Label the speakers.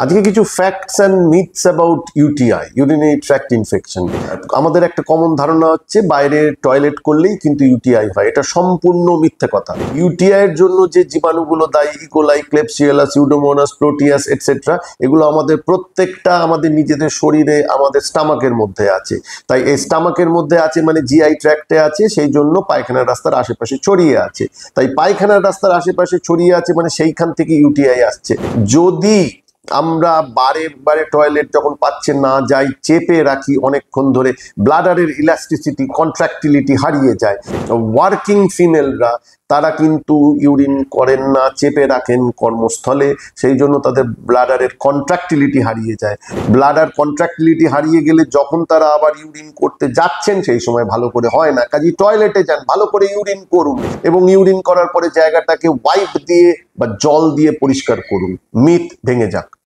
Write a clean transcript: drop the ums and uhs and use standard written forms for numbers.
Speaker 1: আজকে কিছু facts and myths about UTI, urinary tract infection. আমাদের একটা কমন ধারণা হচ্ছে বাইরে টয়লেট করলেই কিন্তু ইউটিআই হয়। এটা সম্পূর্ণ মিথ্যে কথা। ইউটিআই এর জন্য যে জীবাণুগুলো দায়ী, E. coli, Klebsiella, pseudomonas, Proteus etcetera, এগুলো আমাদের প্রত্যেকটা আমাদের নিজেদের শরীরে, আমাদের স্টামাকের মধ্যে আছে। তাই এই স্টামাকের মধ্যে আছে মানে জিআই ট্র্যাক্টে আছে, সেই জন্য পায়খানার রাস্তার আশেপাশে ছড়িয়ে আছে। তাই পায়খানার রাস্তার আশেপাশে ছড়িয়ে আছে মানে সেইখান থেকে ইউটিআই আসছে। যদি আমরা বারে বারে টয়লেট যখন পাচ্ছে না যাই, চেপে রাখি অনেকক্ষণ ধরে, ব্লাডারের ইলাস্টিসিটি, কন্ট্রাক্টিলিটি হারিয়ে যায়। ওয়ার্কিং ফিমেলরা তারা কিন্তু ইউরিন করেন না, চেপে রাখেন কর্মস্থলে, সেই জন্য তাদের ব্লাডারের কন্ট্রাক্টিলিটি হারিয়ে যায়। ব্লাডার কন্ট্রাক্টিলিটি হারিয়ে গেলে যখন তারা আবার ইউরিন করতে যাচ্ছেন সেই সময় ভালো করে হয় না। কাজেই টয়লেটে যান, ভালো করে ইউরিন করুন এবং ইউরিন করার পরে জায়গাটাকে ওয়াইপ দিয়ে বা জল দিয়ে পরিষ্কার করুন। মিথ ভেঙে যাক।